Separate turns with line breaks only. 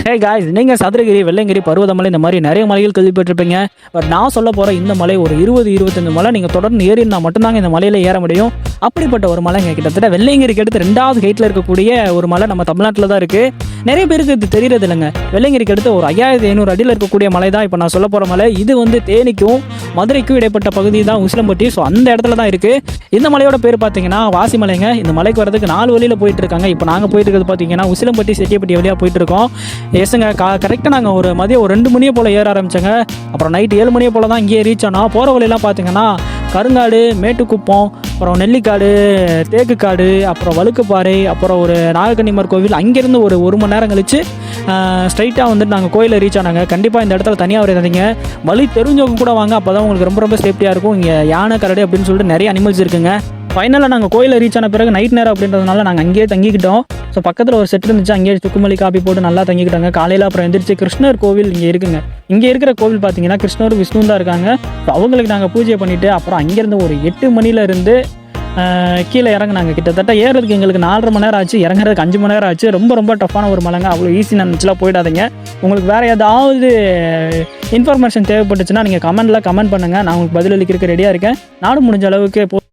Hey guys, நீங்கள் சதுரகிரி, வெள்ளையங்கிரி, பருவதமலை இந்த மாதிரி நிறைய மலைகள் கேள்விப்பட்டிருப்பீங்க. பட் நான் சொல்ல போகிற இந்த மலை ஒரு 20-25 மலை நீங்கள் தொடர்ந்து ஏறினா மட்டும்தாங்க இந்த மலையில் ஏற முடியும். அப்படிப்பட்ட ஒரு மலைங்க. கிட்டத்தட்ட வெள்ளையங்கிரிக்கு அடுத்து 2வது ஹைட்டில் இருக்கக்கூடிய ஒரு மலை நம்ம தமிழ்நாட்டில் தான் இருக்குது. நிறைய பேருக்கு இது தெரியறது இல்லைங்க. வெள்ளையங்கிரிக்கு அடுத்து ஒரு 5500 அடியில் இருக்கக்கூடிய மலை தான் இப்போ நான் சொல்ல போகிற மலை. இது வந்து தேனிக்கும் மதுரைக்கும் இடைப்பட்ட பகுதி தான் உசிலம்பட்டி. ஸோ அந்த இடத்துல தான் இருக்குது. இந்த மலையோட பேர் பார்த்தீங்கன்னா வாசிமலைங்க. இந்த மலைக்கு வரதுக்கு 4 வழியில் போயிட்டு இருக்காங்க. இப்போ நாங்கள் போயிட்டு இருக்கிறது பார்த்தீங்கன்னா உசிலம்பட்டி செட்டியப்பட்டி வழியாக போயிட்டு இருக்கோம். எஸ்ங்க, கரெக்டாக நாங்கள் மதியம் ஒரு 2 மணியை போல் ஏற ஆரம்பித்தோங்க. அப்புறம் நைட்டு 7 மணியை போல் தான் இங்கேயே ரீச் ஆனோம். போகிற வழியெல்லாம் பார்த்தீங்கன்னா கருங்காடு, மேட்டுக்குப்பம், அப்புறம் நெல்லிக்காடு, தேக்குக்காடு, அப்புறம் வழுக்குப்பாறை, அப்புறம் ஒரு நாகக்கன்னிமார் கோவில். அங்கேருந்து ஒரு மணி நேரம் கழிச்சு ஸ்ட்ரைட்டாக வந்துட்டு நாங்கள் கோயிலில் ரீச் ஆனாங்க. கண்டிப்பாக இந்த இடத்துல தனியாக வராதீங்க. வழி தெரிஞ்சவங்க கூட வாங்க. அப்போ தான் உங்களுக்கு ரொம்ப சேஃப்டியாக இருக்கும். இங்கே யானை, கரடி அப்படின்னு சொல்லிட்டு நிறைய அனிமல்ஸ் இருக்குங்க. ஃபைனலாக நாங்கள் கோயிலில் ரீச் ஆன பிறகு நைட் நேரம் அப்படின்றதுனால நாங்கள் அங்கேயே தங்கிக்கிட்டோம். ஸோ பக்கத்தில் ஒரு செட் இருந்துச்சு. அங்கேயே சுக்குமல்லி காப்பி போட்டு நல்லா தங்கிக்கிட்டாங்க. காலையில் அப்புறம் எந்திரிச்சு கிருஷ்ணர் கோவில் இங்கே இருக்குங்க. இங்கே இருக்கிற கோவில் பார்த்தீங்கன்னா கிருஷ்ணர், விஷ்ணு தான் இருக்காங்க. ஸோ அவங்களுக்கு நாங்கள் பூஜை பண்ணிவிட்டு அப்புறம் அங்கேருந்து ஒரு 8 மணிலேருந்து கீழே இறங்குனாங்க. கிட்டத்தட்ட ஏறதுக்கு எங்களுக்கு 4.5 மணி நேரம் ஆச்சு. இறங்குறதுக்கு 5 மணி நேரம் ஆச்சு. ரொம்ப டஃப்பான ஒரு மலைங்க. அவ்வளோ ஈஸி நினச்சிலாம் போயிடாதீங்க. உங்களுக்கு வேறு ஏதாவது இன்ஃபர்மேஷன் தேவைப்பட்டுச்சுன்னா நீங்கள் கமெண்ட் பண்ணுங்கள். நான் உங்களுக்கு பதிலளிக்கிறதுக்கு ரெடியாக இருக்கேன். நானும் முடிஞ்ச அளவுக்கு